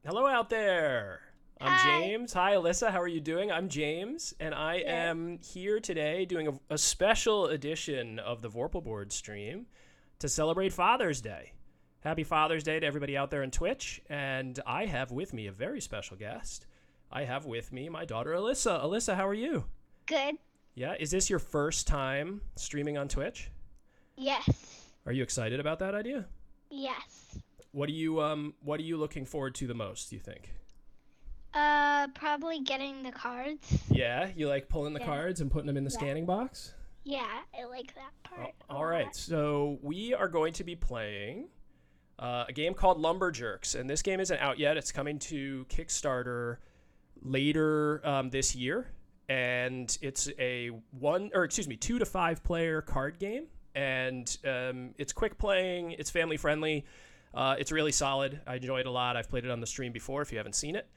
Hello out there. I'm Hi. James. Hi, Alyssa. How are you doing? I'm James, and I Good. am here today doing a special edition of the Vorpal board stream to celebrate Father's Day. Happy Father's Day to everybody out there on Twitch. And I have with me a very special guest. I have with me my daughter, Alyssa. Alyssa, how are you? Good. Yeah, is this your first time streaming on Twitch? Yes. Are you excited about that idea? Yes. What are you looking forward to the most, do you think? Probably getting the cards. Yeah, you like pulling the Yeah. cards and putting them in the Yeah. scanning box? Yeah, I like that part a All right, lot. so we are going to be playing a game called LumberJerks, and this game isn't out yet. It's coming to Kickstarter later this year, and it's a 2 to 5 player card game, and it's quick playing. It's family friendly. It's really solid. I enjoy it a lot. I've played it on the stream before. If you haven't seen it.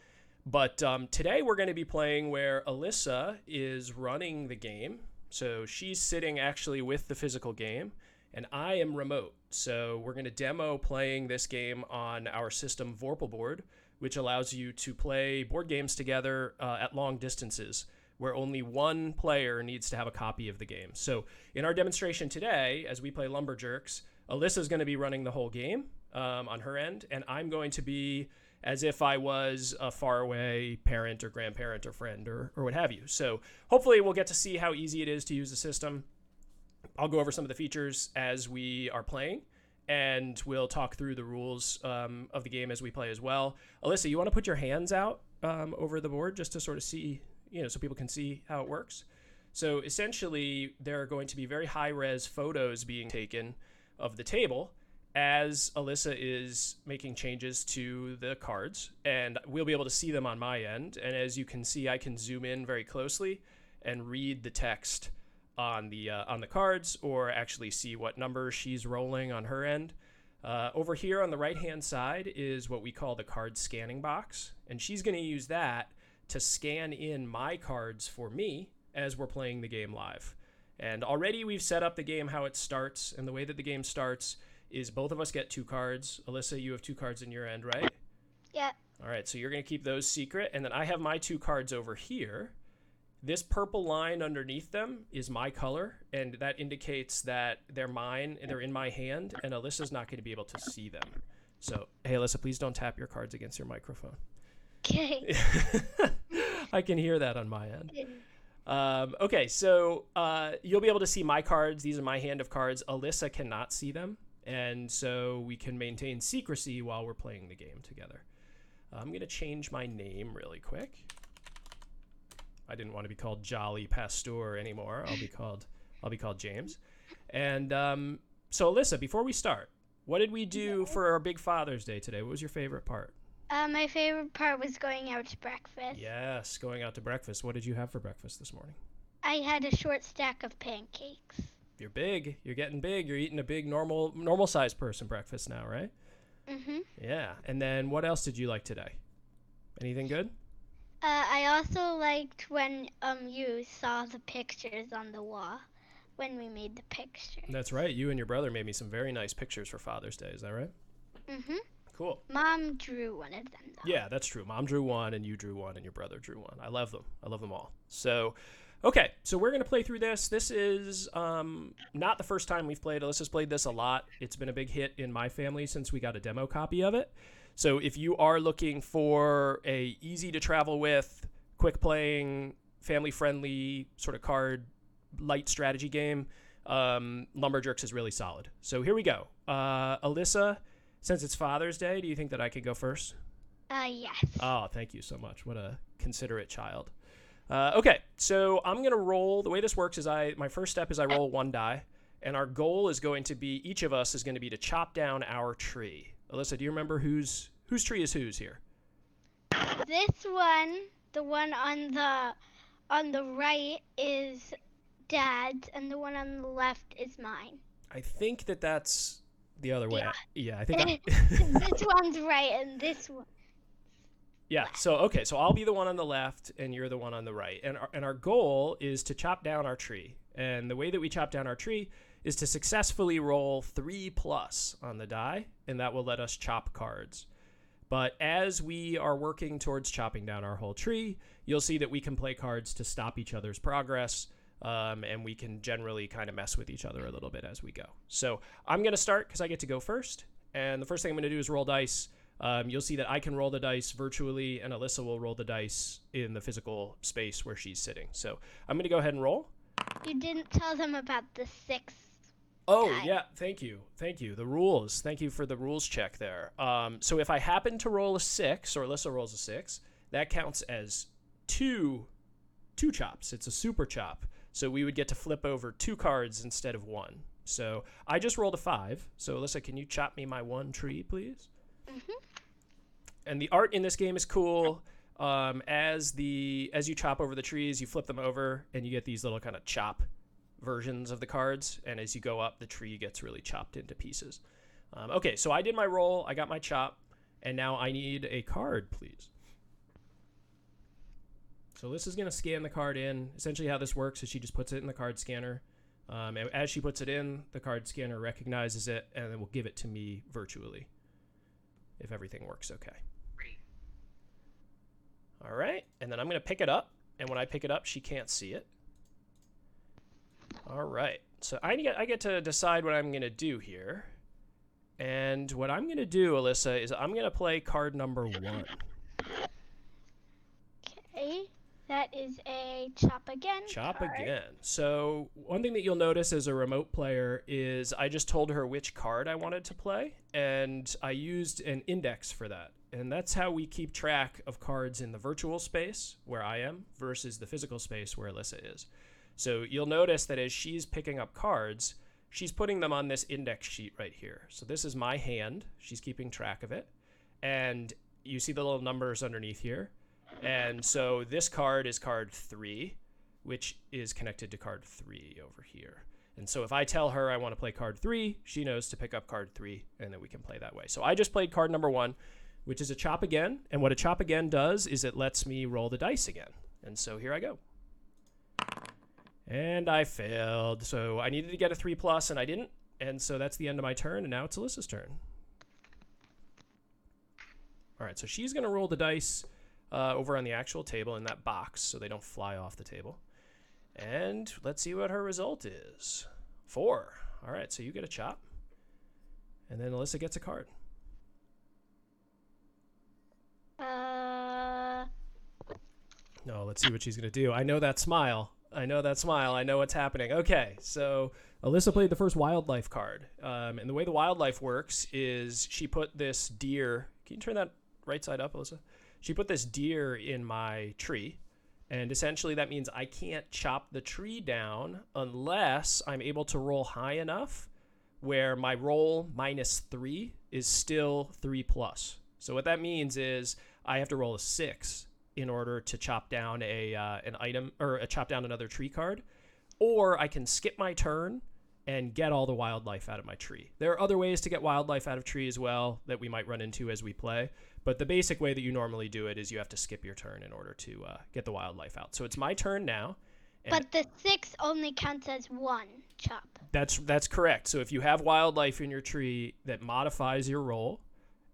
But today we're going to be playing where Alyssa is running the game. So she's sitting actually with the physical game, and I am remote. So we're going to demo playing this game on our system Vorpal board, which allows you to play board games together at long distances, where only one player needs to have a copy of the game. So in our demonstration today, as we play LumberJerks, Alyssa's going to be running the whole game on her end, and I'm going to be as if I was a faraway parent or grandparent or friend or what have you. So hopefully we'll get to see how easy it is to use the system. I'll go over some of the features as we are playing, and we'll talk through the rules of the game as we play as well. Alyssa, you want to put your hands out over the board just to sort of see, so people can see how it works? So essentially, there are going to be very high-res photos being taken of the table as Alyssa is making changes to the cards, and we'll be able to see them on my end. And as you can see, I can zoom in very closely and read the text on the cards, or actually see what number she's rolling on her end. Over here on the right-hand side is what we call the card scanning box, and she's going to use that to scan in my cards for me as we're playing the game live. And already we've set up the game how it starts, and the way that the game starts is both of us get 2 cards. Alyssa, you have 2 cards in your end, right? Yeah. All right, so you're going to keep those secret, and then I have my 2 cards over here. This purple line underneath them is my color, and that indicates that they're mine, and they're in my hand, and Alyssa's not going to be able to see them. So, hey, Alyssa, please don't tap your cards against your microphone. Okay. I can hear that on my end. Okay, so you'll be able to see my cards. These are my hand of cards. Alyssa cannot see them, and so we can maintain secrecy while we're playing the game together. I'm going to change my name really quick. I didn't want to be called Jolly Pasteur anymore. I'll be called James. And so Alyssa, before we start, what did we do for our big Father's Day today? What was your favorite part? My favorite part was going out to breakfast. Yes, going out to breakfast. What did you have for breakfast this morning? I had a short stack of pancakes. You're big. You're getting big. You're eating a big normal sized person breakfast now, right? Mhm. Yeah. And then what else did you like today? Anything good? I also liked when you saw the pictures on the wall when we made the pictures. That's right. You and your brother made me some very nice pictures for Father's Day. Is that right? Mhm. Cool. Mom drew one of them though. Yeah, that's true. Mom drew one, and you drew one, and your brother drew one. I love them. I love them all. So, okay. So we're going to play through this. This is not the first time we've played. Alyssa's played this a lot. It's been a big hit in my family since we got a demo copy of it. So if you are looking for a easy to travel with, quick playing, family friendly sort of card light strategy game, LumberJerks is really solid. So here we go. Alyssa, since it's Father's Day, do you think that I could go first? Yes. Oh, thank you so much. What a considerate child. Okay, so I'm going to roll. The way this works is my first step is I roll 1 die, and our goal is going to be, each of us is going to be to chop down our tree. Alyssa, do you remember whose tree is whose here? This one, the one on the right is Dad's, and the one on the left is mine. I think that's the other way. Yeah, I think This one's right, and this one. Yeah, so I'll be the one on the left, and you're the one on the right. And our goal is to chop down our tree. And the way that we chop down our tree is to successfully roll 3+ on the die, and that will let us chop cards. But as we are working towards chopping down our whole tree, you'll see that we can play cards to stop each other's progress, and we can generally kind of mess with each other a little bit as we go. So I'm going to start because I get to go first. And the first thing I'm going to do is roll dice. You'll see that I can roll the dice virtually, and Alyssa will roll the dice in the physical space where she's sitting. So I'm going to go ahead and roll. You didn't tell them about the 6. Oh, time. yeah. Thank you. The rules. Thank you for the rules check there. So if I happen to roll a 6, or Alyssa rolls a 6, that counts as two chops. It's a super chop. So we would get to flip over 2 cards instead of 1. So I just rolled a 5. So Alyssa, can you chop me my 1 tree, please? Mm-hmm. And the art in this game is cool. As you chop over the trees, you flip them over, and you get these little kind of chop versions of the cards, and as you go up, the tree gets really chopped into pieces. Okay, so I did my roll, I got my chop, and now I need a card, please. So this is going to scan the card in. Essentially how this works is she just puts it in the card scanner. And as she puts it in, the card scanner recognizes it, and then will give it to me virtually, if everything works okay. All right, and then I'm going to pick it up, and when I pick it up, she can't see it. All right, so I get to decide what I'm going to do here. And what I'm going to do, Alyssa, is I'm going to play card number 1. Okay, that is a chop again. Chop card. again. So one thing that you'll notice as a remote player is I just told her which card I wanted to play, and I used an index for that. And that's how we keep track of cards in the virtual space, where I am, versus the physical space where Alyssa is. So you'll notice that as she's picking up cards, she's putting them on this index sheet right here. So this is my hand. She's keeping track of it. And you see the little numbers underneath here. And so this card is card 3, which is connected to card 3 over here. And so if I tell her I want to play card 3, she knows to pick up card 3, and then we can play that way. So I just played card number 1, which is a chop again. And what a chop again does is it lets me roll the dice again. And so here I go. And I failed. So I needed to get a 3+, and I didn't. And so that's the end of my turn, and now it's Alyssa's turn. All right, so she's going to roll the dice over on the actual table in that box so they don't fly off the table. And let's see what her result is. 4. All right, so you get a chop. And then Alyssa gets a card. No, let's see what she's going to do. I know that smile. I know what's happening. Okay, so Alyssa played the first wildlife card. And the way the wildlife works is she put this deer. Can you turn that right side up, Alyssa? She put this deer in my tree. And essentially that means I can't chop the tree down unless I'm able to roll high enough where my roll -3 is still 3+. So what that means is I have to roll a 6 in order to chop down an item, or chop down another tree card, or I can skip my turn and get all the wildlife out of my tree. There are other ways to get wildlife out of tree as well that we might run into as we play, but the basic way that you normally do it is you have to skip your turn in order to get the wildlife out. So it's my turn now. But the 6 only counts as 1 chop. That's correct. So if you have wildlife in your tree that modifies your roll,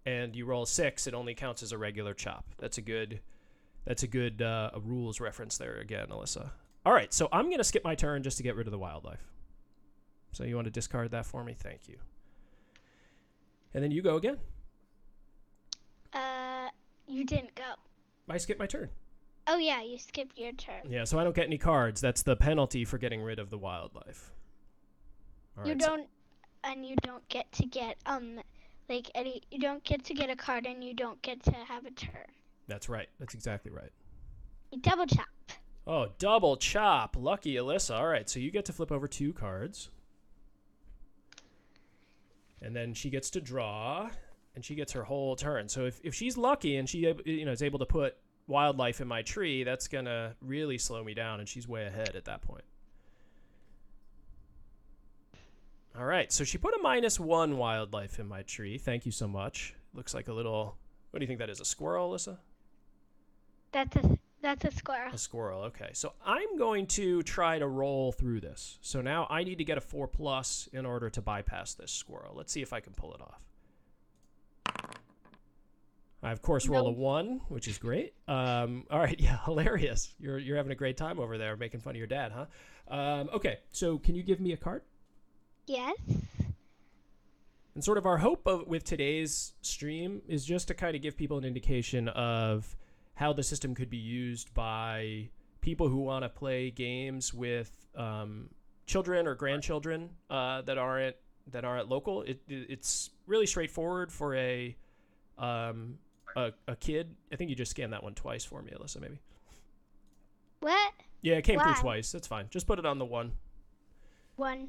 and you roll a 6, it only counts as a regular chop. That's a good rules reference there again, Alyssa. All right, so I'm going to skip my turn just to get rid of the wildlife. So you want to discard that for me? Thank you. And then you go again. You didn't go. I skipped my turn. Oh, yeah, you skipped your turn. Yeah, so I don't get any cards. That's the penalty for getting rid of the wildlife. All right, and you don't get to get, you don't get to get a card, and you don't get to have a turn. That's right. That's exactly right. You double chop. Oh, double chop. Lucky Alyssa. All right, so you get to flip over 2 cards. And then she gets to draw, and she gets her whole turn. So if she's lucky and she is able to put wildlife in my tree, that's going to really slow me down, and she's way ahead at that point. All right, so she put a -1 wildlife in my tree. Thank you so much. Looks like a little, what do you think that is, a squirrel, Alyssa? That's a squirrel. A squirrel, okay. So I'm going to try to roll through this. So now I need to get a 4+ in order to bypass this squirrel. Let's see if I can pull it off. I, of course, roll a 1, which is great. All right, yeah, hilarious. You're having a great time over there making fun of your dad, huh? Okay, so can you give me a card? Yes. And sort of our hope with today's stream is just to kind of give people an indication of how the system could be used by people who want to play games with children or grandchildren that aren't local. It's really straightforward for a kid. I think you just scanned that one twice for me, Alyssa, maybe. What? Yeah, it came through twice. That's fine. Just put it on the 1. 1.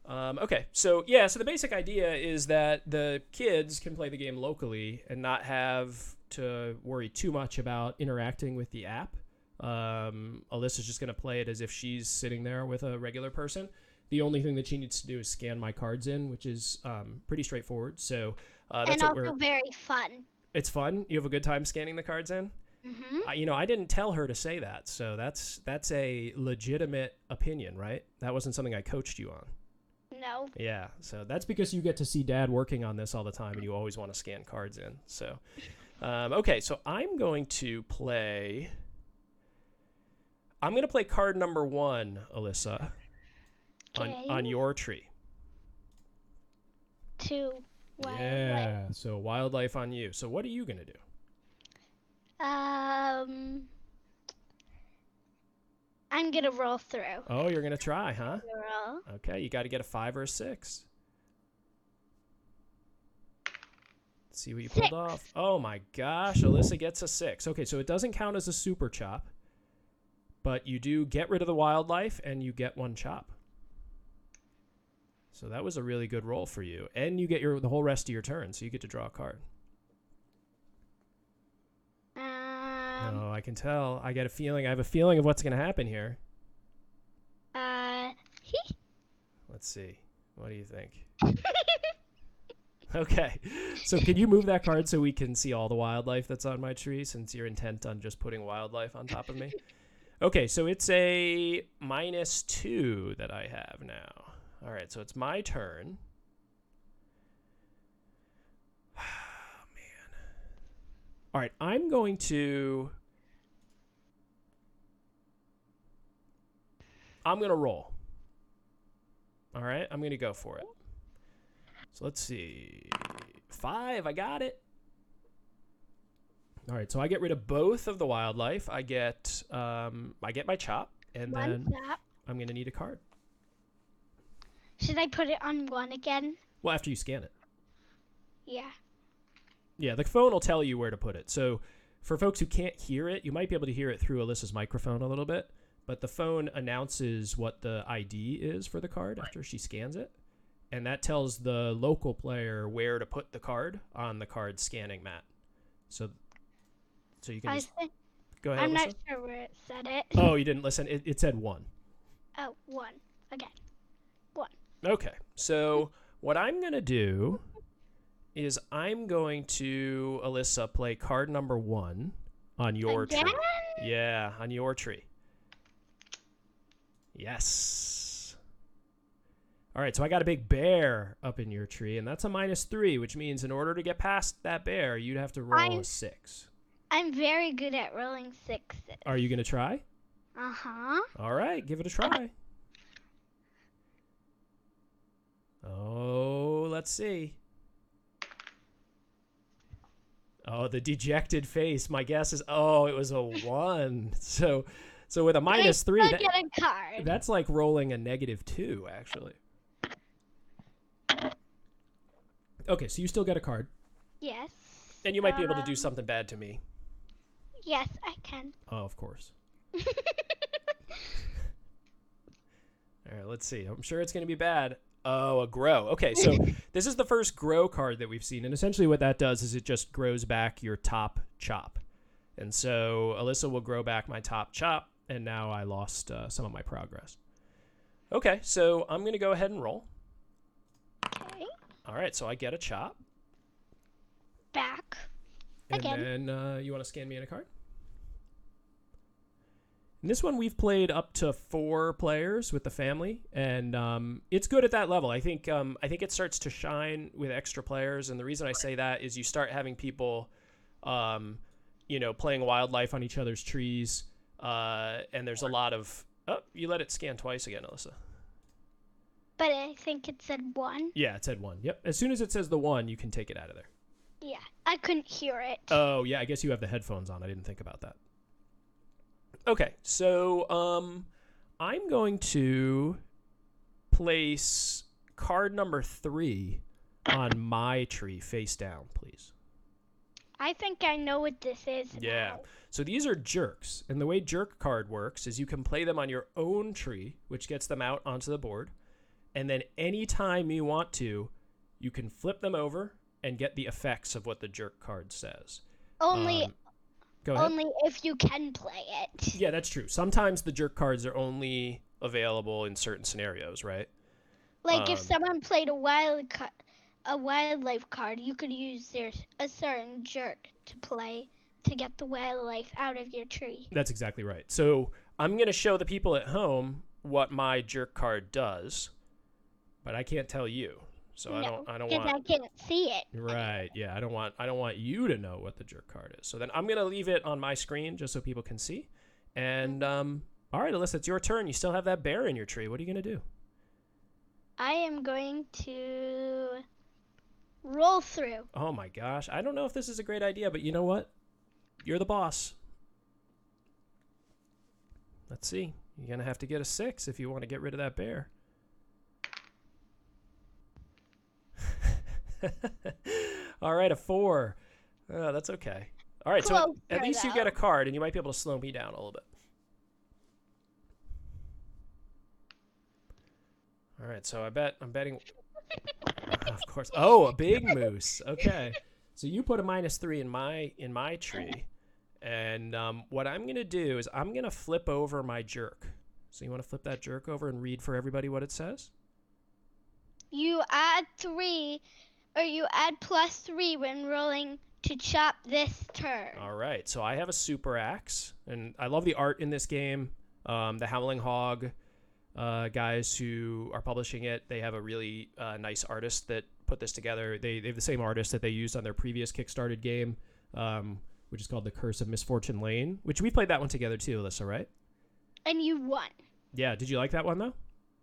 Okay, so yeah, so the basic idea is that the kids can play the game locally and not have to worry too much about interacting with the app. Alyssa's just going to play it as if she's sitting there with a regular person. The only thing that she needs to do is scan my cards in, which is pretty straightforward. So that's and also very fun. It's fun. You have a good time scanning the cards in. Mm-hmm. I didn't tell her to say that, so that's a legitimate opinion, right? That wasn't something I coached you on. No. Yeah, so that's because you get to see Dad working on this all the time, and you always want to scan cards in. So, okay, so I'm going to play card number 1, Alyssa, on your tree. 2. Yeah, so wildlife on you. So what are you gonna do? I'm gonna roll through. Oh, you're gonna try, huh? Roll. Okay, you got to get a 5 or a 6. Let's see what you pulled off. Oh my gosh, Alyssa gets a 6. Okay, so it doesn't count as a super chop, but you do get rid of the wildlife and you get 1 chop. So that was a really good roll for you, and you get the whole rest of your turn, so you get to draw a card. Oh, I can tell. I have a feeling of what's going to happen here. Let's see. What do you think? Okay. So can you move that card so we can see all the wildlife that's on my tree, since you're intent on just putting wildlife on top of me? Okay, so it's a -2 that I have now. All right, so it's my turn. Oh, man. All right, I'm going to roll. All right, I'm going to go for it. So let's see. 5, I got it. All right, so I get rid of both of the wildlife. I get my chop, and then I'm going to need a card. Should I put it on 1 again? Well, after you scan it. Yeah. Yeah, the phone will tell you where to put it. So for folks who can't hear it, you might be able to hear it through Alyssa's microphone a little bit, but the phone announces what the ID is for the card after she scans it, and that tells the local player where to put the card on the card scanning mat. So you can just... Go ahead, I'm Alyssa. not sure where it said it. Oh, you didn't listen? It said 1. Oh, 1. Okay. 1. Okay, so what I'm going to do is I'm going to, Alyssa, play card number 1 on your tree. Yeah, on your tree. Yes. All right, so I got a big bear up in your tree, and that's a -3, which means in order to get past that bear, you'd have to roll a 6. I'm very good at rolling 6s. Are you going to try? Uh-huh. All right, give it a try. Oh, let's see. Oh, the dejected face. My guess is, it was a 1. So with a -3, get a card. That's like rolling a -2, actually. Okay, so you still get a card. Yes. And you might be able to do something bad to me. Yes, I can. Oh, of course. All right, let's see. I'm sure it's going to be bad. Oh, a grow. Okay, so this is the first grow card that we've seen, and essentially what that does is it just grows back your top chop. And so Alyssa will grow back my top chop, and now I lost some of my progress. Okay, so I'm going to go ahead and roll. Okay. All right, so I get a chop. Back. And Again. then you want to scan me in a card? In this one, we've played up to 4 players with the family, and it's good at that level. I think it starts to shine with extra players, and the reason I say that is you start having people playing wildlife on each other's trees. And there's a lot of... Oh, you let it scan twice again, Alyssa. But I think it said 1. Yeah, it said 1. Yep. As soon as it says the 1, you can take it out of there. Yeah, I couldn't hear it. Oh, yeah, I guess you have the headphones on. I didn't think about that. Okay, so I'm going to place card number 3 on my tree face down, please. I think I know what this is Yeah. now. So these are jerks, and the way jerk card works is you can play them on your own tree, which gets them out onto the board, and then anytime you want to, you can flip them over and get the effects of what the jerk card says. Only Go ahead. Only if you can play it. Yeah, that's true. Sometimes the jerk cards are only available in certain scenarios, right? Like if someone played a wildlife card, you could use a certain jerk to play to get the wildlife out of your tree. That's exactly right. So I'm going to show the people at home what my jerk card does, but I can't tell you. So I don't want. Because I can't see it. Right. Yeah. I don't want you to know what the jerk card is. So then I'm gonna leave it on my screen just so people can see. And all right, Alyssa, it's your turn. You still have that bear in your tree. What are you gonna do? I am going to roll through. Oh my gosh, I don't know if this is a great idea, but you know what? You're the boss. Let's see. You're gonna have to get a 6 if you want to get rid of that bear. All right, a 4. Oh, that's okay. All right, so at least you get a card, and you might be able to slow me down a little bit. All right, so I'm betting. Of course. Oh, a big moose. Okay, so you put a -3 in my tree, and what I'm gonna do is I'm gonna flip over my jerk. So you want to flip that jerk over and read for everybody what it says? You add 3. Or you add +3 when rolling to chop this turn. All right, so I have a super axe, and I love the art in this game. The Howling Hog guys who are publishing it, they have a really nice artist that put this together. They have the same artist that they used on their previous Kickstarter game, which is called The Curse of Misfortune Lane, which we played that one together too, Alyssa, right? And you won. Yeah, did you like that one though?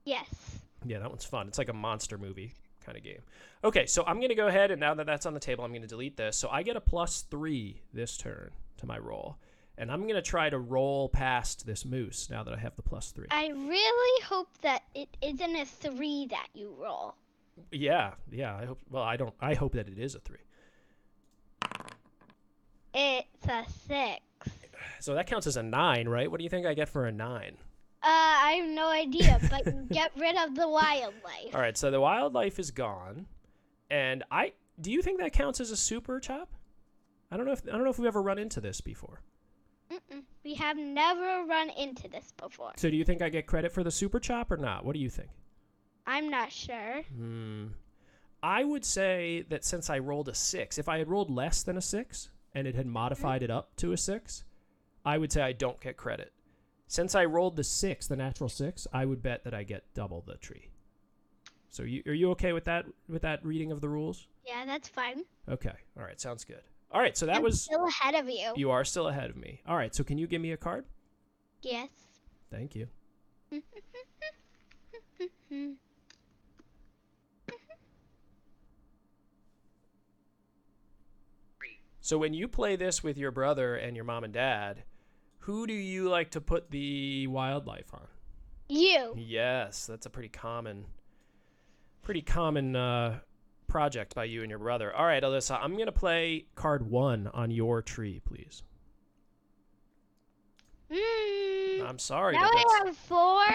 Yes. Yeah, that one's fun. It's like a monster movie kind of game. Okay, so I'm going to go ahead, and now that that's on the table, I'm going to delete this. So I get a +3 this turn to my roll, and I'm going to try to roll past this moose now that I have the +3. I really hope that it isn't a 3 that you roll. Yeah, I hope. Well, I hope that it is a 3. It's a 6. So that counts as a 9, right? What do you think I get for a 9? I have no idea, but you get rid of the wildlife. All right, so the wildlife is gone, and do you think that counts as a super chop? I don't know if we've ever run into this before. We have never run into this before. So do you think I get credit for the super chop or not? What do you think? I'm not sure. I would say that since I rolled a 6, if I had rolled less than a 6 and it had modified it up to a 6, I would say I don't get credit. Since I rolled the 6, the natural 6, I would bet that I get double the tree. So are you okay with that reading of the rules? Yeah, that's fine. Okay. All right. Sounds good. All right. So I'm still ahead of you. You are still ahead of me. All right. So can you give me a card? Yes. Thank you. So when you play this with your brother and your mom and dad, who do you like to put the wildlife on? You. Yes, that's a pretty common project by you and your brother. All right, Alyssa, I'm going to play card 1 on your tree, please. I'm sorry. Now I have 4.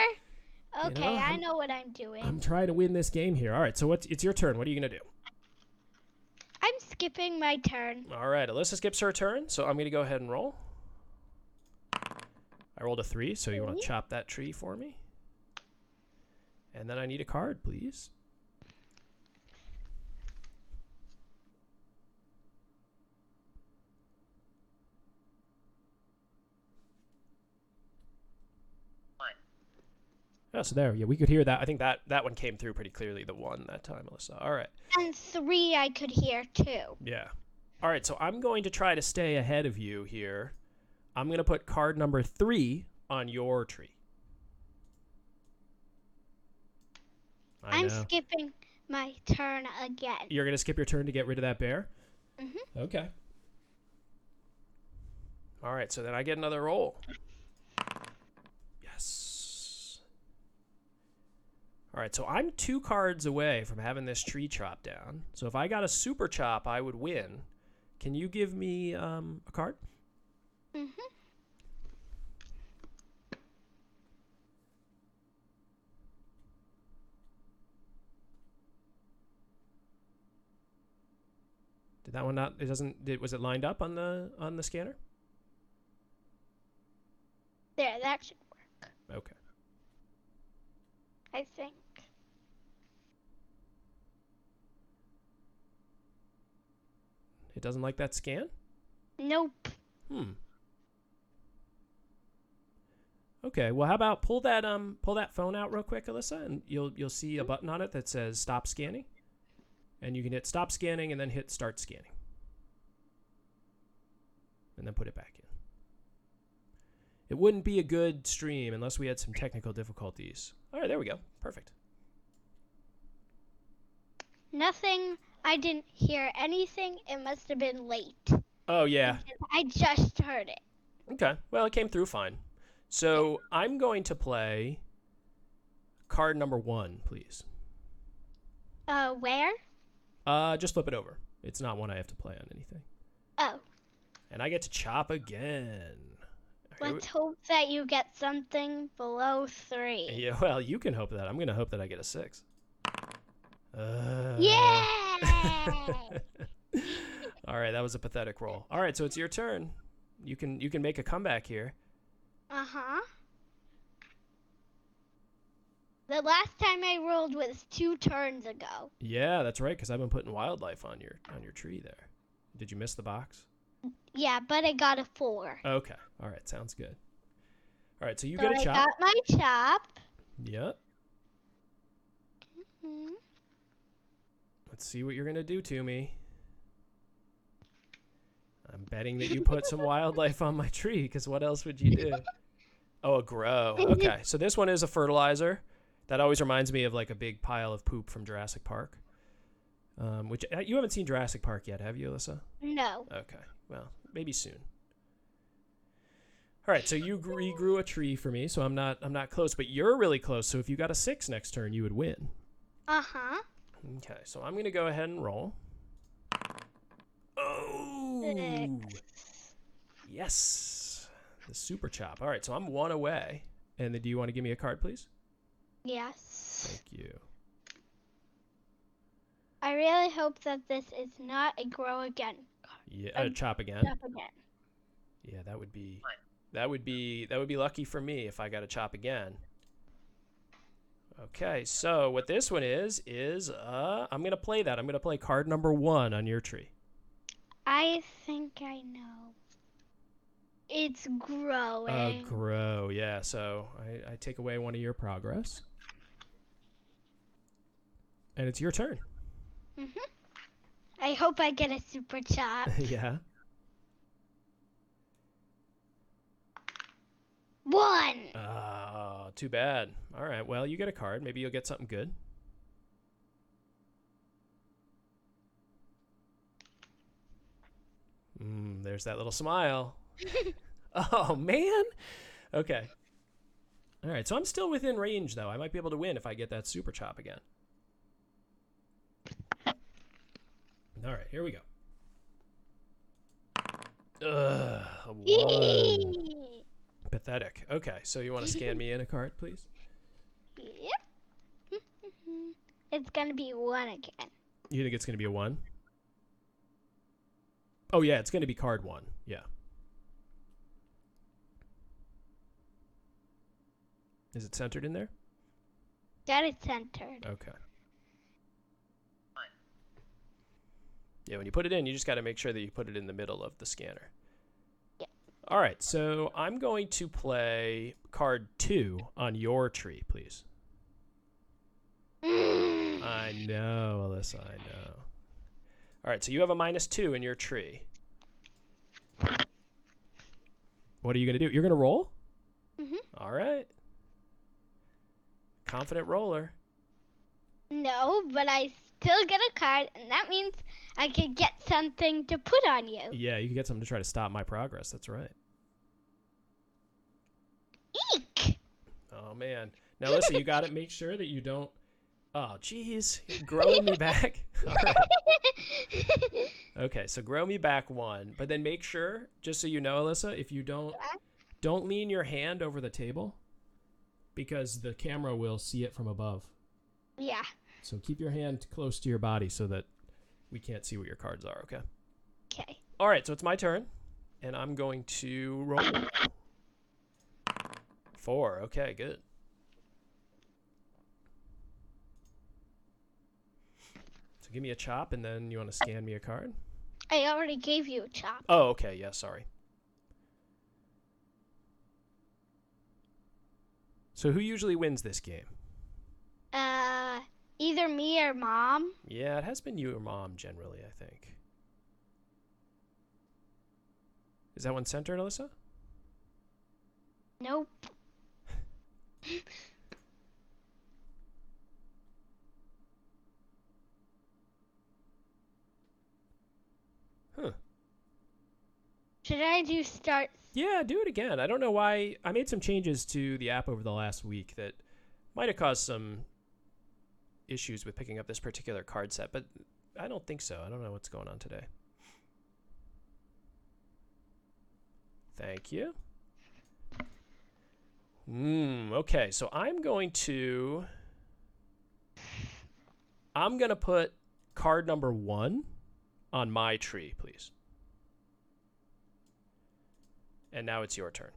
Okay, I know what I'm doing. I'm trying to win this game here. All right, so it's your turn. What are you going to do? I'm skipping my turn. All right, Alyssa skips her turn, so I'm going to go ahead and roll. I rolled a 3, so you want to chop that tree for me? And then I need a card, please. Oh, so there, yeah, we could hear that. I think that one came through pretty clearly, the 1 that time, Alyssa. All right. And 3 I could hear too. Yeah. All right, so I'm going to try to stay ahead of you here. I'm going to put card number 3 on your tree. I'm skipping my turn again. You're going to skip your turn to get rid of that bear? Mm-hmm. Okay. All right, so then I get another roll. Yes. All right, so I'm 2 cards away from having this tree chopped down. So if I got a super chop, I would win. Can you give me a card? Mm-hmm. Did that one not? It doesn't. Was it lined up on the scanner? There, that should work. Okay. I think. It doesn't like that scan? Nope. Okay. Well, how about pull that phone out real quick, Alyssa, and you'll see a button on it that says stop scanning. And you can hit stop scanning and then hit start scanning. And then put it back in. It wouldn't be a good stream unless we had some technical difficulties. All right, there we go. Perfect. Nothing. I didn't hear anything. It must have been late. Oh, yeah. I just heard it. Okay. Well, it came through fine. So I'm going to play card number 1, please. Where? Just flip it over. It's not one I have to play on anything. Oh. And I get to chop again. Let's hope that you get something below 3. Yeah, well, you can hope that. I'm going to hope that I get a 6. Yay! All right, that was a pathetic roll. All right, so it's your turn. You can make a comeback here. Uh-huh. The last time I rolled was 2 turns ago. Yeah, that's right, because I've been putting wildlife on your tree there. Did you miss the box? Yeah, but I got a 4. Okay. All right, sounds good. All right, so you get a chop. I got my chop. Yep. Mm-hmm. Let's see what you're going to do to me. I'm betting that you put some wildlife on my tree, because what else would you do? Oh, a grow. Okay, so this one is a fertilizer. That always reminds me of like a big pile of poop from Jurassic Park. Which you haven't seen Jurassic Park yet, have you, Alyssa? No. Okay, well, maybe soon. All right, so you regrew a tree for me, so I'm not close, but you're really close. So if you got a 6 next turn, you would win. Uh-huh. Okay, so I'm going to go ahead and roll. Oh! 6. Yes. The super chop. All right, so I'm 1 away. And then do you want to give me a card, please? Yes. Thank you. I really hope that this is not a grow again. Yeah, chop again. Chop again. Yeah, that would be lucky for me if I got a chop again. Okay, so what this one is I'm going to play that. I'm going to play card number 1 on your tree. I think I know. It's growing. Grow, yeah. So I take away 1 of your progress. And it's your turn. Mm-hmm. I hope I get a super chop. Yeah. 1. Oh, too bad. All right, well, you get a card. Maybe you'll get something good. There's that little smile. Oh, man. Okay. All right, so I'm still within range, though. I might be able to win if I get that super chop again. All right, here we go. A 1. Pathetic. Okay, so you want to scan me in a card, please? Yep. It's going to be 1 again. You think it's going to be a 1? Oh, yeah, it's going to be card 1. Yeah. Is it centered in there? Got it centered. Okay. Yeah, when you put it in, you just got to make sure that you put it in the middle of the scanner. Yeah. All right, so I'm going to play card 2 on your tree, please. I know, Alyssa, I know. All right, so you have a -2 in your tree. What are you going to do? You're going to roll? Mhm. All right. Confident roller. No, but I still get a card, and that means I could get something to put on you. Yeah, you can get something to try to stop my progress. That's right. Eek! Oh, man. Now, listen, you got to make sure that you don't... Oh, jeez. Growing me back. All right. Okay, so grow me back 1. But then make sure, just so you know, Alyssa, if you don't lean your hand over the table, because the camera will see it from above. Yeah. So keep your hand close to your body so that we can't see what your cards are, okay? Okay. All right, so it's my turn, and I'm going to roll. 4, okay, good. So give me a chop, and then you want to scan me a card? I already gave you a chop. Oh, okay, yeah, sorry. So who usually wins this game? Either me or Mom. Yeah, it has been you or Mom generally, I think. Is that one centered, Alyssa? Nope. Huh. Should I do start? Yeah, do it again. I don't know why. I made some changes to the app over the last week that might have caused some issues with picking up this particular card set, but I don't think so. I don't know what's going on today. Thank you. Okay, so I'm going to put card number 1 on my tree, please. And now it's your turn.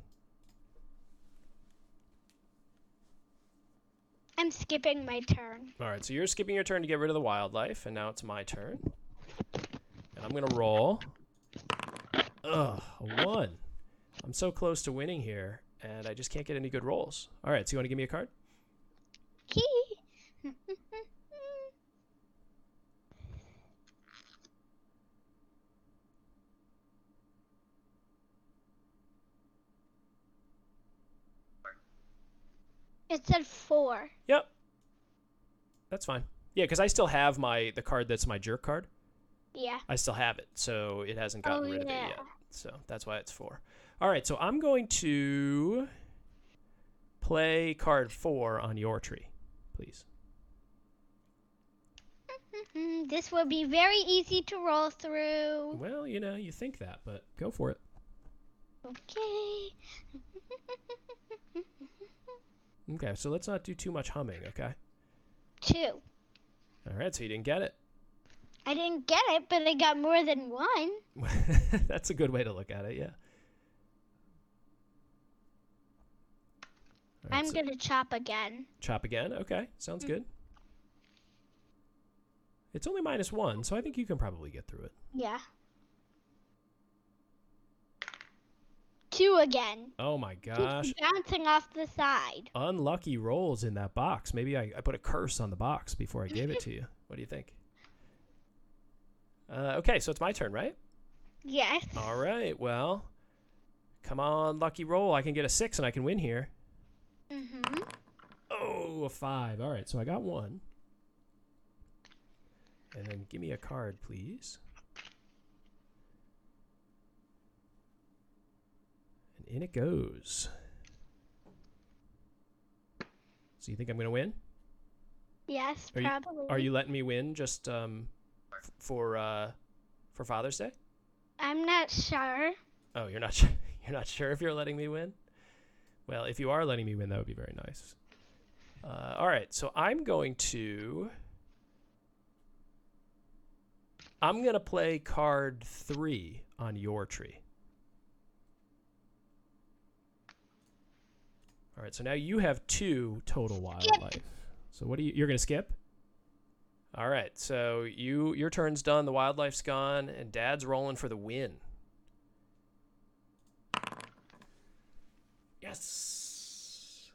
I'm skipping my turn. All right, so you're skipping your turn to get rid of the wildlife, and now it's my turn. And I'm going to roll. Ugh, a 1. I'm so close to winning here, and I just can't get any good rolls. All right, so you want to give me a card? Key. It said 4. Yep. That's fine. Yeah, because I still have the card that's my jerk card. Yeah. I still have it, so it hasn't gotten rid of it yeah. yet. So that's why it's 4. All right, so I'm going to play card 4 on your tree, please. This will be very easy to roll through. Well, you think that, but go for it. Okay. Okay, so let's not do too much humming, okay? 2. All right, so you didn't get it. I didn't get it, but I got more than 1. That's a good way to look at it, yeah. All right, I'm going to chop again. Chop again? Okay, sounds good. It's only -1, so I think you can probably get through it. Yeah. 2 again. Oh my gosh. Keeps bouncing off the side. Unlucky rolls in that box. Maybe I put a curse on the box before I gave it to you. What do you think? Okay, so it's my turn, right? Yes. All right, well, come on, lucky roll. I can get a 6 and I can win here. Mm-hmm. Oh, a 5. All right, so I got 1. And then give me a card, please. And in it goes. So you think I'm going to win? Yes, probably. Are you letting me win just for Father's Day? I'm not sure. Oh, you're not you're not sure if you're letting me win? Well, if you are letting me win, that would be very nice. All right, so I'm going to play card 3 on your tree. All right, so now you have 2 total wildlife. So what you're going to skip? All right, so your turn's done, the wildlife's gone, and Dad's rolling for the win. Yes!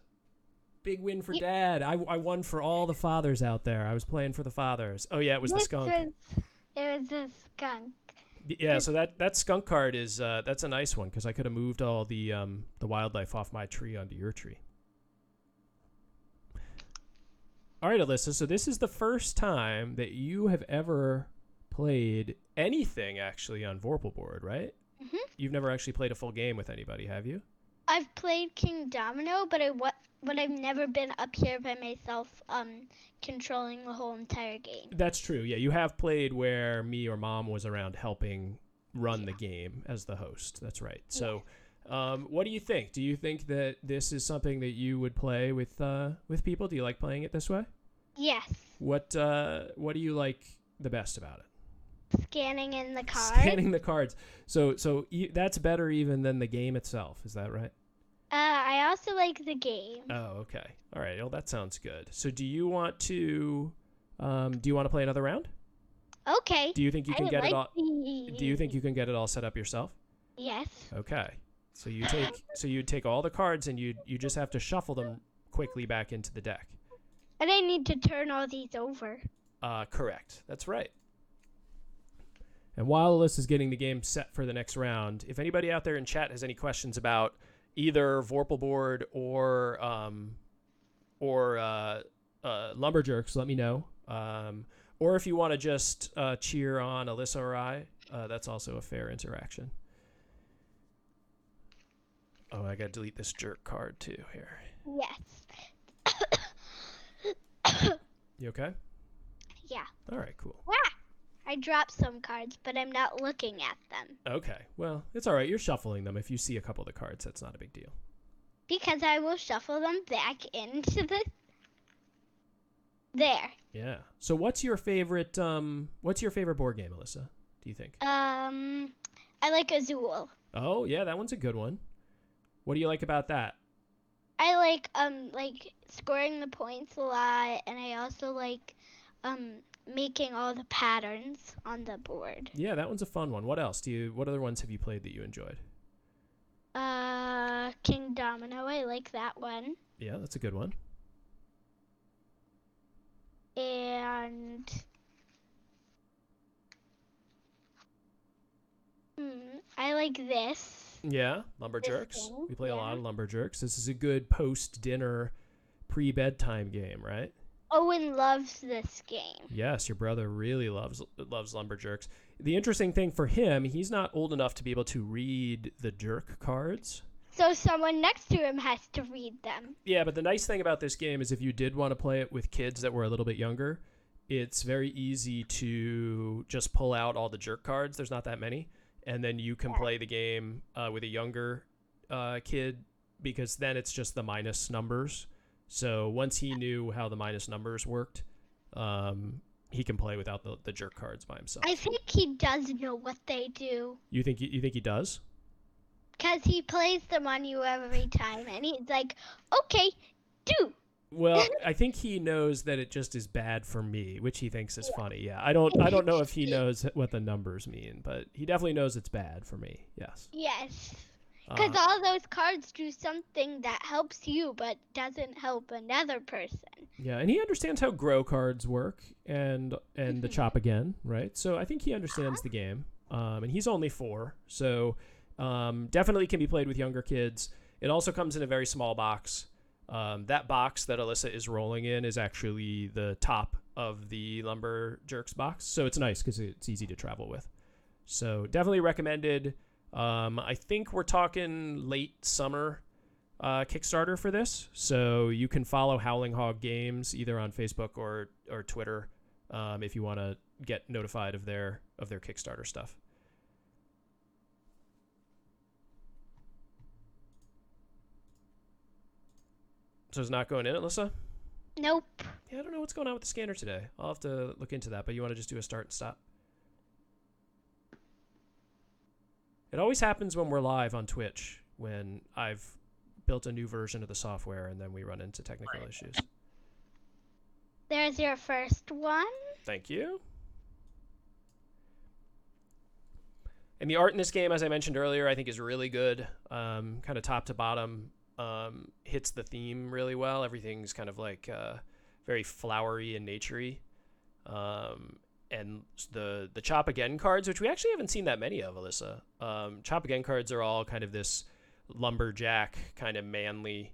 Big win for Dad. I won for all the fathers out there. I was playing for the fathers. Oh, yeah, it was the skunk. It was a skunk. Yeah, so that skunk card is that's a nice one because I could have moved all the wildlife off my tree onto your tree. All right, Alyssa. So this is the first time that you have ever played anything actually on Vorpal board, right? Mhm. You've never actually played a full game with anybody, have you? I've played King Domino, but I've never been up here by myself, controlling the whole entire game. That's true. Yeah, you have played where me or mom was around helping run the game as the host. That's right. So, what do you think? Do you think that this is something that you would play with people? Do you like playing it this way? Yes. What do you like the best about it? Scanning in the cards. Scanning the cards. So that's better even than the game itself. Is that right? I also like the game. Oh, okay. All right. Well, that sounds good. So, do you want to play another round? Okay. Do you think you can get it all? Do Do you think you can get it all set up yourself? Yes. Okay. So you take all the cards and you just have to shuffle them quickly back into the deck. And I need to turn all these over. Correct. That's right. And while Alyssa's getting the game set for the next round, if anybody out there in chat has any questions about either Vorpal board or LumberJerks, let me know. Or if you want to just cheer on Alyssa or I, that's also a fair interaction. Oh, I got to delete this jerk card too here. Yes. You okay? Yeah. All right, cool. Wow. I dropped some cards, but I'm not looking at them. Okay. Well, it's all right. You're shuffling them. If you see a couple of the cards, that's not a big deal. Because I will shuffle them back into the... There. Yeah. So what's your favorite board game, Alyssa? Do you think? I like Azul. Oh, yeah, that one's a good one. What do you like about that? I like scoring the points a lot, and I also like making all the patterns on the board. Yeah, that one's a fun one. What else? What other ones have you played that you enjoyed? King Domino, I like that one. Yeah, that's a good one. And I like this. Yeah, LumberJerks. We play a lot of yeah. LumberJerks. This is a good post-dinner, pre-bedtime game, right? Owen loves this game. Yes, your brother really loves LumberJerks. The interesting thing for him, he's not old enough to be able to read the jerk cards. So someone next to him has to read them. Yeah, but the nice thing about this game is if you did want to play it with kids that were a little bit younger, it's very easy to just pull out all the jerk cards. There's not that many. And then you can play the game with a younger kid because then it's just the minus numbers. So once he knew how the minus numbers worked, he can play without the jerk cards by himself. I think he does know what they do. You think he does? Because he plays them on you every time, and he's like, okay, do. Well, I think he knows that it just is bad for me, which he thinks is funny. Yeah, I don't know if he knows what the numbers mean, but he definitely knows it's bad for me. Yes. Yes. Because all those cards do something that helps you, but doesn't help another person. Yeah, and he understands how grow cards work and the chop again, right? So I think he understands the game. And he's only 4, so definitely can be played with younger kids. It also comes in a very small box. That box that Alyssa is rolling in is actually the top of the LumberJerks box, so it's nice because it's easy to travel with. So definitely recommended. I think we're talking late summer Kickstarter for this, so you can follow Howling Hog Games either on Facebook or Twitter if you want to get notified of their Kickstarter stuff. So it's not going in, Alyssa? Nope. Yeah, I don't know what's going on with the scanner today. I'll have to look into that, but you want to just do a start and stop? It always happens when we're live on Twitch, when I've built a new version of the software and then we run into technical issues. There's your first one. Thank you. And the art in this game, as I mentioned earlier, I think is really good. Kind of top to bottom. Hits the theme really well. Everything's kind of like very flowery and naturey. and the chop again cards, which we actually haven't seen that many of, Alyssa. Chop again cards are all kind of this lumberjack kind of manly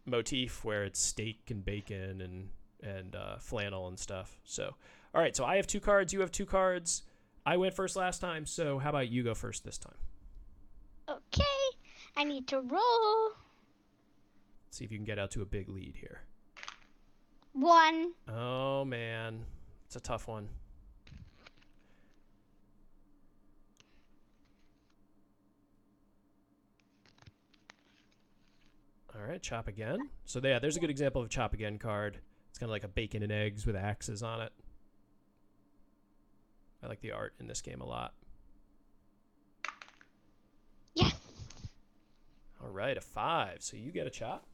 motif where it's steak and bacon and flannel and stuff. So, all right. So I have 2 cards. You have 2 cards. I went first last time. So how about you go first this time? Okay. I need to roll. Let's see if you can get out to a big lead here. 1. Oh, man. It's a tough one. All right, chop again. So yeah, there's a good example of a chop again card. It's kind of like a bacon and eggs with axes on it. I like the art in this game a lot. Yes. All right, a 5. So you get a chop.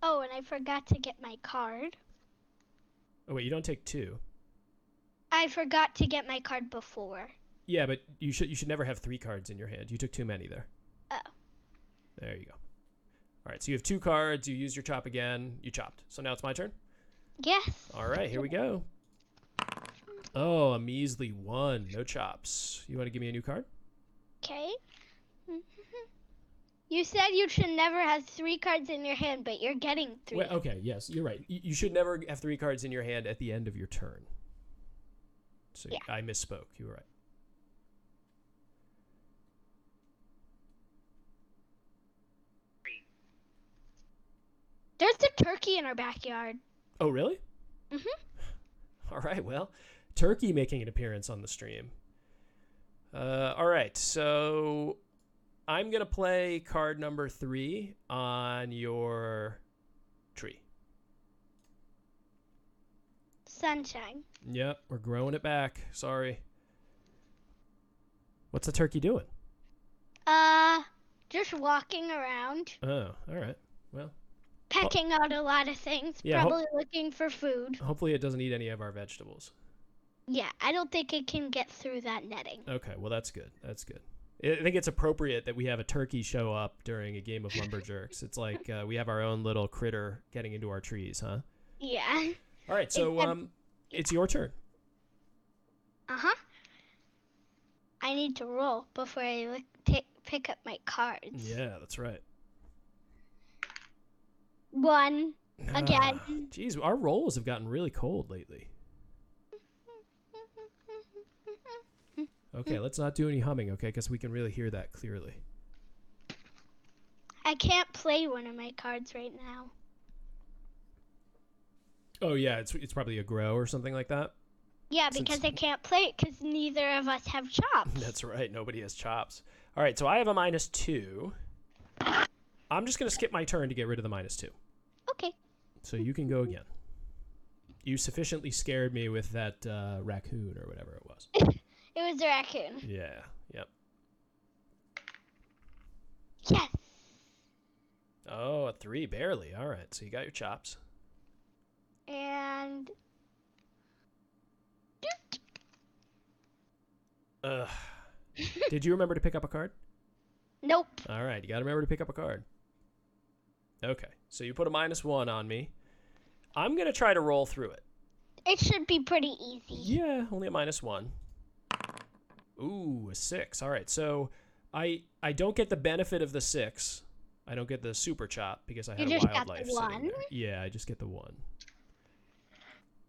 Oh, and I forgot to get my card. Oh, wait, you don't take 2. I forgot to get my card before. Yeah, but you should never have 3 cards in your hand. You took too many there. Oh. There you go. All right, so you have 2 cards. You use your chop again. You chopped. So now it's my turn? Yes. All right, here we go. Oh, a measly 1. No chops. You want to give me a new card? Okay. You said you should never have 3 cards in your hand, but you're getting 3. Well, okay, yes, you're right. You should never have 3 cards in your hand at the end of your turn. So yeah. I misspoke. You were right. There's a turkey in our backyard. Oh, really? Mm-hmm. All right, well, turkey making an appearance on the stream. All right, so I'm going to play card number 3 on your tree. Sunshine. Yep, we're growing it back. Sorry. What's the turkey doing? Just walking around. Oh, all right. Well, pecking out a lot of things. Yeah, probably looking for food. Hopefully it doesn't eat any of our vegetables. Yeah, I don't think it can get through that netting. Okay, well, that's good. That's good. I think it's appropriate that we have a turkey show up during a game of LumberJerks. It's like we have our own little critter getting into our trees, huh? Yeah. All right, so it's your turn. Uh-huh. I need to roll before I pick up my cards. Yeah, that's right. 1 again. Geez, our rolls have gotten really cold lately. Okay, let's not do any humming, okay? Because we can really hear that clearly. I can't play one of my cards right now. Oh, yeah, it's probably a grow or something like that? Yeah, because I can't play it because neither of us have chops. That's right, nobody has chops. All right, so I have a -2. I'm just going to skip my turn to get rid of the -2. Okay. So you can go again. You sufficiently scared me with that raccoon or whatever it was. It was a raccoon. Yeah, yep. Yes. Oh, a 3, barely. All right, so you got your chops. And... Did you remember to pick up a card? Nope. All right, you got to remember to pick up a card. Okay, so you put a -1 on me. I'm going to try to roll through it. It should be pretty easy. Yeah, only a -1. Ooh, a 6. All right, so I don't get the benefit of the 6. I don't get the super chop because I had a wildlife sitting there. Yeah, I just get the 1.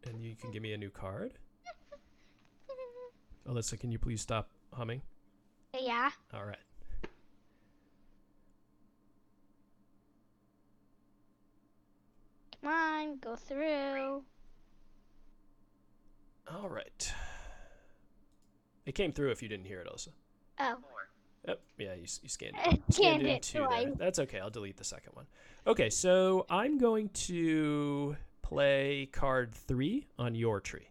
And you can give me a new card. Alyssa, can you please stop humming? Yeah. All right. Come on, go through. All right. It came through if you didn't hear it, Alyssa. Oh. Yep. Yeah, you scanned it. You scanned it in 2 there. That's okay. I'll delete the second one. Okay, so I'm going to play card 3 on your tree.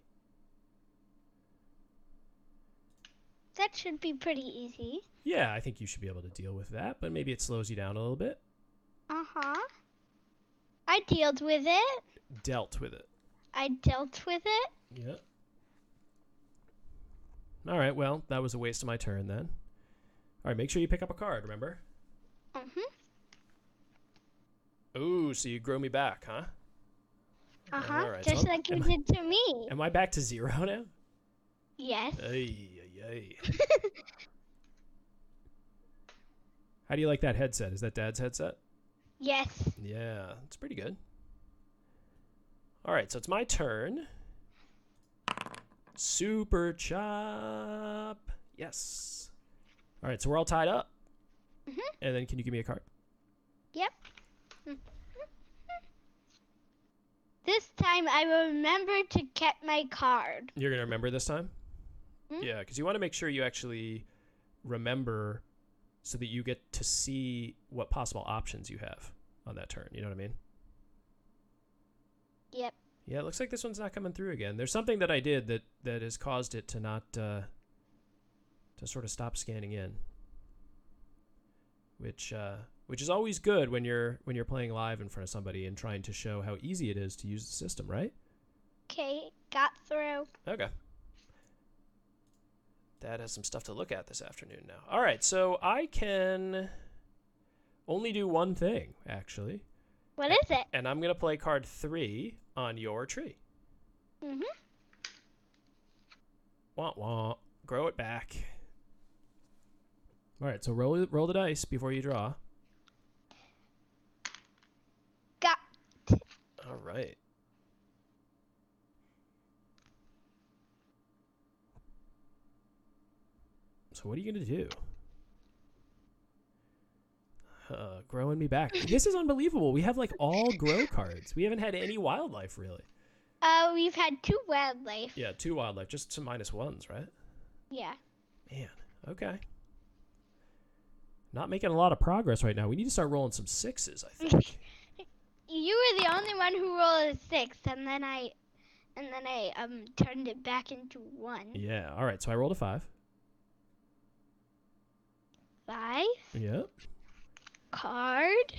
That should be pretty easy. Yeah, I think you should be able to deal with that, but maybe it slows you down a little bit. Uh-huh. I dealt with it. Dealt with it. I dealt with it. Yep. All right, well, that was a waste of my turn then. All right, make sure you pick up a card, remember? Mm-hmm. Ooh, so you grow me back, huh? Uh-huh. Right, Just like you did to me. Am I back to 0 now? Yes. Ay. How do you like that headset? Is that Dad's headset? Yes. Yeah, it's pretty good. All right, so it's my turn. Super chop. Yes. All right, so we're all tied up. And then can you give me a card? Yep. This time I will remember to get my card. You're going to remember this time? Yeah, because you want to make sure you actually remember so that you get to see what possible options you have on that turn. You know what I mean? Yep. Yeah, it looks like this one's not coming through again. There's something that I did that has caused it to not to sort of stop scanning in, which is always good when you're playing live in front of somebody and trying to show how easy it is to use the system, right? Okay, got through. Okay. Dad has some stuff to look at this afternoon now. All right, so I can only do one thing, actually. What is it? And I'm going to play card 3 on your tree. Wah, wah. Grow it back. All right, so roll the dice before you draw. Got. All right. So what are you going to do? Growing me back. This is unbelievable. We have like all grow cards. We haven't had any wildlife, really. We've had 2 wildlife. Yeah, 2 wildlife. Just some -1s, right? Yeah. Man, okay. Not making a lot of progress right now. We need to start rolling some 6s, I think. You were the only one who rolled a 6, and then I turned it back into 1. Yeah, all right. So I rolled a 5. 5. Yep. Card.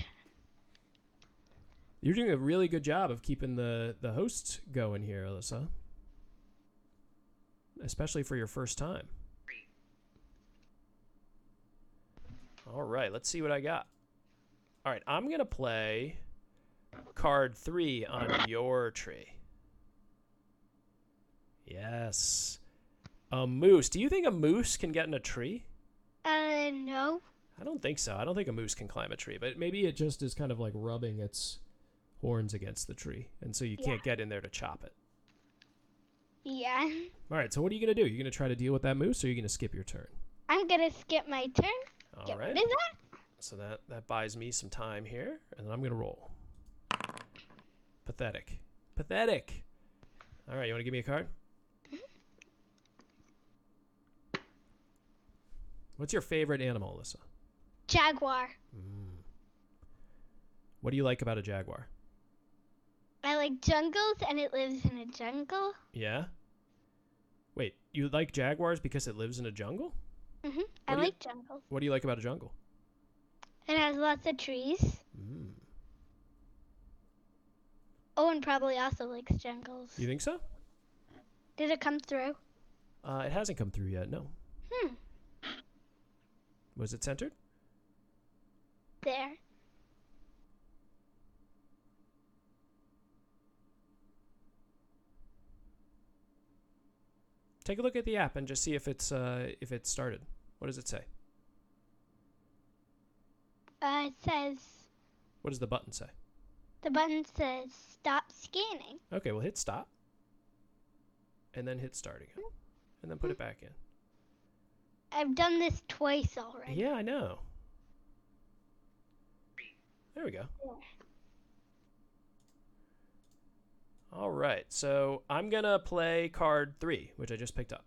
You're doing a really good job of keeping the hosts going here, Alyssa. Especially for your first time. All right, let's see what I got. All right, I'm going to play card 3 on your tree. Yes. A moose. Do you think a moose can get in a tree? No. I don't think so. I don't think a moose can climb a tree, but maybe it just is kind of like rubbing its horns against the tree, and so you can't get in there to chop it. Yeah. All right, so what are you going to do? You're going to try to deal with that moose, or are you going to skip your turn? I'm going to skip my turn. All right. What is that? So that buys me some time here, and then I'm going to roll. Pathetic. Pathetic. All right, you want to give me a card? What's your favorite animal, Alyssa? Jaguar. What do you like about a jaguar? I like jungles, and it lives in a jungle. Yeah? Wait, you like jaguars because it lives in a jungle? I like jungles. What do you like about a jungle? It has lots of trees. Owen probably also likes jungles. You think so? Did it come through? It hasn't come through yet, no. Was it centered? There. Take a look at the app and just see if it's started. What does it say? It says. What does the button say? The button says stop scanning. Okay, well hit stop. And then hit start again. And then put it back in. I've done this twice already. Yeah, I know. There we go. Yeah. All right, so I'm going to play card 3, which I just picked up.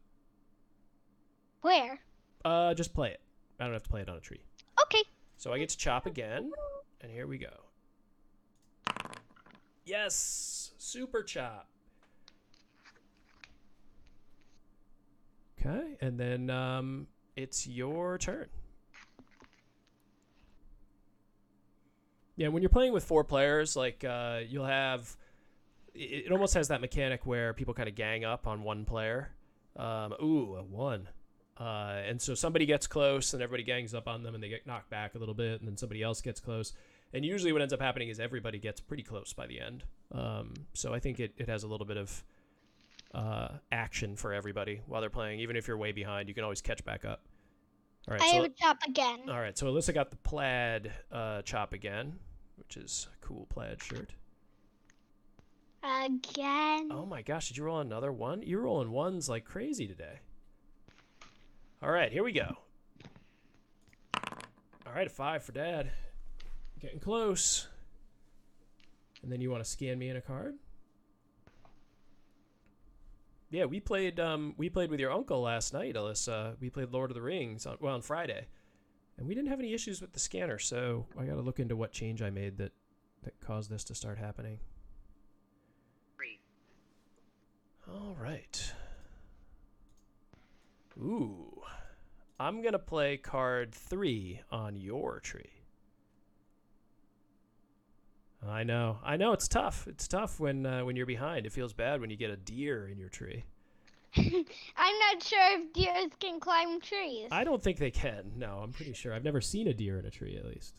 Where? Just play it. I don't have to play it on a tree. Okay. So I get to chop again, and here we go. Yes! Super chop. Okay, and then it's your turn. Yeah, when you're playing with 4 players, like you'll have... It almost has that mechanic where people kind of gang up on one player. Ooh, a 1. And so somebody gets close, and everybody gangs up on them, and they get knocked back a little bit, and then somebody else gets close. And usually what ends up happening is everybody gets pretty close by the end. So I think it has a little bit of action for everybody while they're playing. Even if you're way behind, you can always catch back up. All right, I have a chop again. All right, so Alyssa got the plaid chop again, which is a cool plaid shirt. Again. Oh my gosh, did you roll another one? You're rolling ones like crazy today. All right, here we go. All right, a 5 for Dad. Getting close. And then you want to scan me in a card? Yeah, we played with your uncle last night, Alyssa. We played Lord of the Rings on Friday. And we didn't have any issues with the scanner, so I got to look into what change I made that caused this to start happening. All right. Ooh. I'm going to play card 3 on your tree. I know it's tough. It's tough when you're behind. It feels bad when you get a deer in your tree. I'm not sure if deers can climb trees. I don't think they can. No, I'm pretty sure. I've never seen a deer in a tree, at least.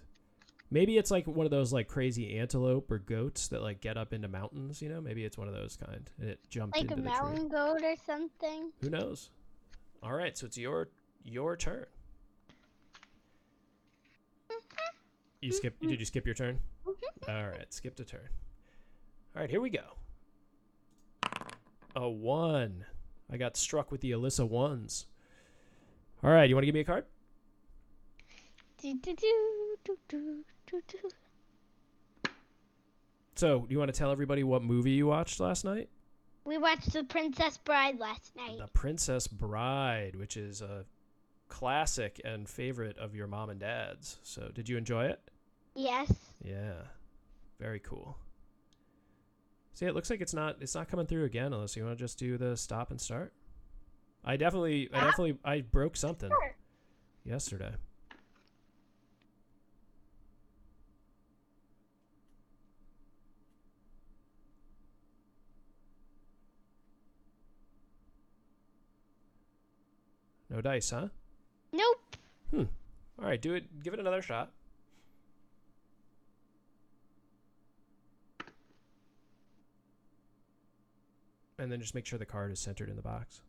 Maybe it's like one of those like crazy antelope or goats that like get up into mountains, you know? Maybe it's one of those kind. And it jumped like into the tree. Like a mountain goat or something. Who knows? All right, so it's your turn. Did you skip your turn? All right, skipped a turn. All right, here we go. A 1. I got struck with the Alyssa 1s. All right, you want to give me a card? So, do you want to tell everybody what movie you watched last night? We watched The Princess Bride last night. The Princess Bride, which is a classic and favorite of your mom and dad's. So, did you enjoy it? Yes. Yeah. Very cool. See, it looks like it's not coming through again, unless you want to just do the stop and start. I broke something yesterday. No dice, huh? Nope. All right, do it. Give it another shot. And then just make sure the card is centered in the box.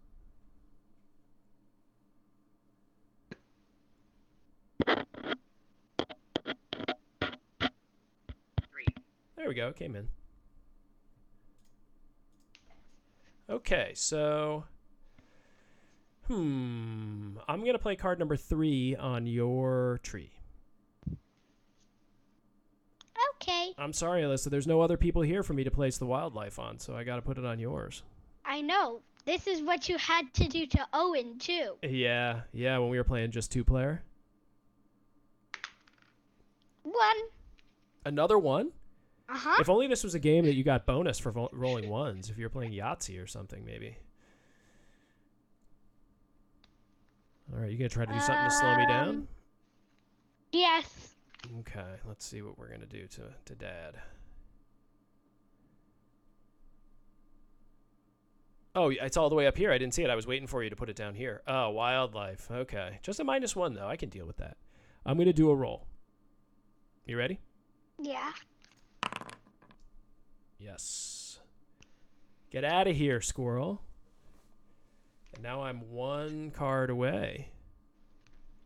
There we go. It came in. Okay, so I'm going to play card number 3 on your tree. Okay. I'm sorry, Alyssa. There's no other people here for me to place the wildlife on, so I got to put it on yours. I know. This is what you had to do to Owen, too. Yeah, when we were playing just 2-player. 1. Another 1? Uh-huh. If only this was a game that you got bonus for rolling 1s. If you're playing Yahtzee or something, maybe. All right, you going to try to do something to slow me down? Yes. Okay, let's see what we're going to do to Dad. Oh, it's all the way up here. I didn't see it. I was waiting for you to put it down here. Oh, wildlife. Okay. Just a -1, though. I can deal with that. I'm going to do a roll. You ready? Yeah. Yes. Get out of here, squirrel. And now I'm 1 card away.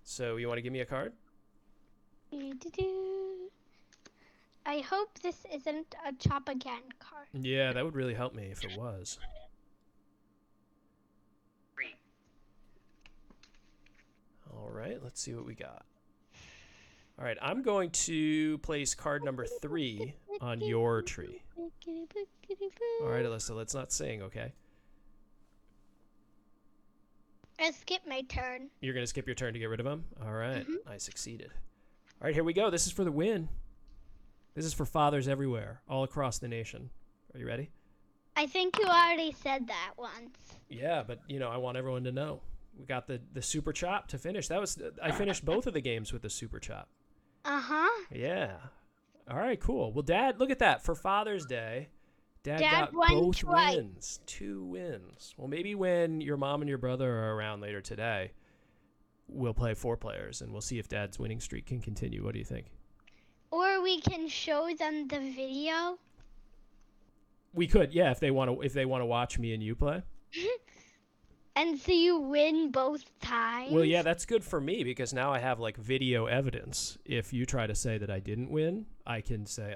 So you want to give me a card? I hope this isn't a chop again card. Yeah, that would really help me if it was. All right, let's see what we got. All right, I'm going to place card number 3 on your tree. All right, Alyssa, let's not sing, okay? I skipped my turn. You're going to skip your turn to get rid of him? All right, I succeeded. All right, here we go. This is for the win. This is for fathers everywhere, all across the nation. Are you ready? I think you already said that once. Yeah, but, I want everyone to know. We got the super chop to finish. I finished both of the games with the super chop. Uh-huh. Yeah. All right, cool. Well, Dad, look at that. For Father's Day, Dad got won both twice. wins. 2 wins. Well, maybe when your mom and your brother are around later today, we'll play 4 players, and we'll see if Dad's winning streak can continue. What do you think? Or we can show them the video. We could, yeah, if they want to watch me and you play. And so you win both times. Well, yeah, that's good for me because now I have like video evidence. If you try to say that I didn't win, I can say,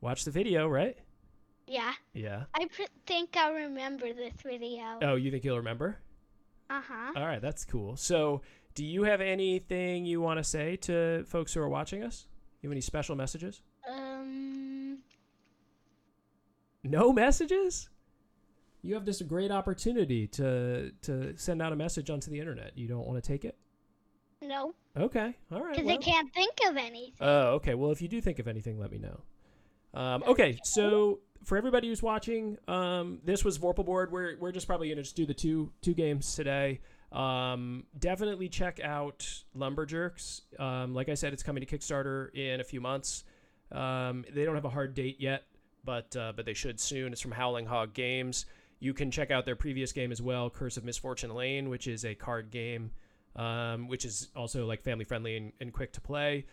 watch the video, right? Yeah. Yeah. I think I'll remember this video. Oh, you think you'll remember? Uh-huh. All right, that's cool. So, do you have anything you want to say to folks who are watching us? You have any special messages? No messages? You have this great opportunity to send out a message onto the internet. You don't want to take it? No. Okay. All right. Because I can't think of anything. Oh, okay. Well, if you do think of anything, let me know. Okay. So for everybody who's watching, this was Vorpal board. We're just probably gonna just do the two games today. Definitely check out LumberJerks. Like I said, it's coming to Kickstarter in a few months. They don't have a hard date yet, but they should soon. It's from Howling Hog Games. You can check out their previous game as well, Curse of Misfortune Lane, which is a card game, which is also like family friendly and quick to play.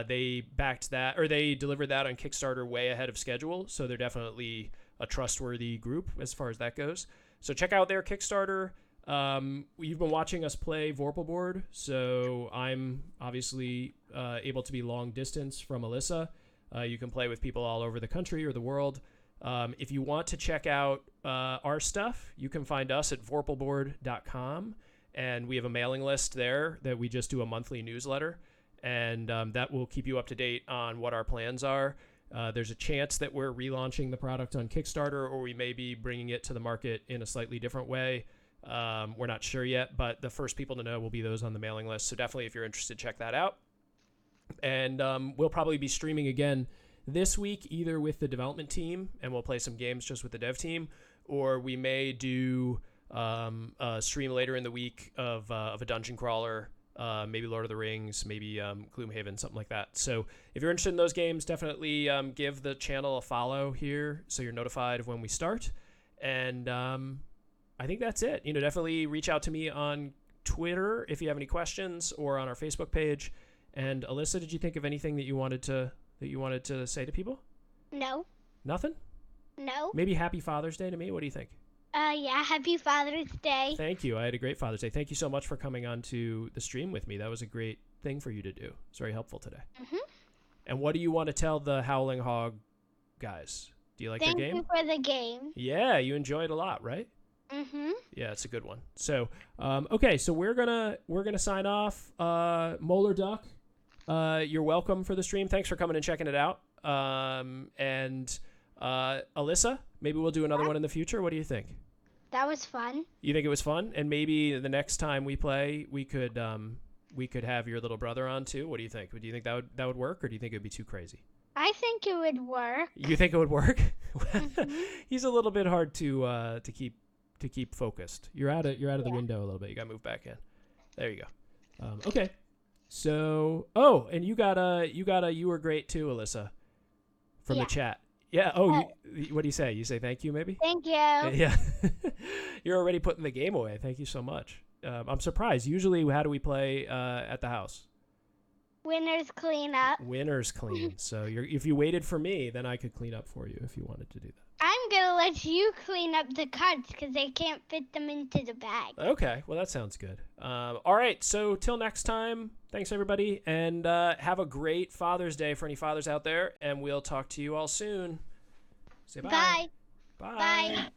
They backed that, or they delivered that on Kickstarter way ahead of schedule, so they're definitely a trustworthy group as far as that goes. So check out their Kickstarter. You've been watching us play Vorpal board, so I'm obviously able to be long distance from Alyssa. You can play with people all over the country or the world. If you want to check out our stuff, you can find us at vorpalboard.com, and we have a mailing list there that we just do a monthly newsletter, and that will keep you up to date on what our plans are. There's a chance that we're relaunching the product on Kickstarter, or we may be bringing it to the market in a slightly different way. We're not sure yet, but the first people to know will be those on the mailing list. So definitely, if you're interested, check that out. And we'll probably be streaming again this week, either with the development team, and we'll play some games just with the dev team, or we may do a stream later in the week of a dungeon crawler, maybe Lord of the Rings, maybe Gloomhaven, something like that. So if you're interested in those games, definitely give the channel a follow here so you're notified of when we start. And I think that's it. Definitely reach out to me on Twitter if you have any questions, or on our Facebook page. And Alyssa, did you think of anything that you wanted to say to people? No. Nothing? No. Maybe Happy Father's Day to me? What do you think? Yeah, Happy Father's Day. Thank you. I had a great Father's Day. Thank you so much for coming on to the stream with me. That was a great thing for you to do. It's very helpful today. Mm-hmm. And what do you want to tell the Howling Hog guys? Do you like their game? Thank you for the game. Yeah, you enjoy it a lot, right? Mm-hmm. Yeah, it's a good one. So, okay, so we're gonna sign off. Molar Duck, you're welcome for the stream. Thanks for coming and checking it out. And Alyssa, maybe we'll do another one in the future. What do you think? That was fun. You think it was fun? And maybe the next time we play, we could have your little brother on too. What do you think? Do you think that would work, or do you think it would be too crazy? I think it would work. You think it would work? Mm-hmm. He's a little bit hard to keep focused. You're out of the window a little bit. You got to move back in. There you go. Okay. So, and you were great too, Alyssa, from the chat. Yeah. Oh, what do you say? You say thank you, maybe? Thank you. Yeah. You're already putting the game away. Thank you so much. I'm surprised. Usually, how do we play at the house? Winners clean up. Winners clean. So if you waited for me, then I could clean up for you if you wanted to do that. I'm going to let you clean up the cards because I can't fit them into the bag. Okay. Well, that sounds good. All right. So till next time, thanks, everybody. And have a great Father's Day for any fathers out there. And we'll talk to you all soon. Say bye. Bye. Bye. Bye.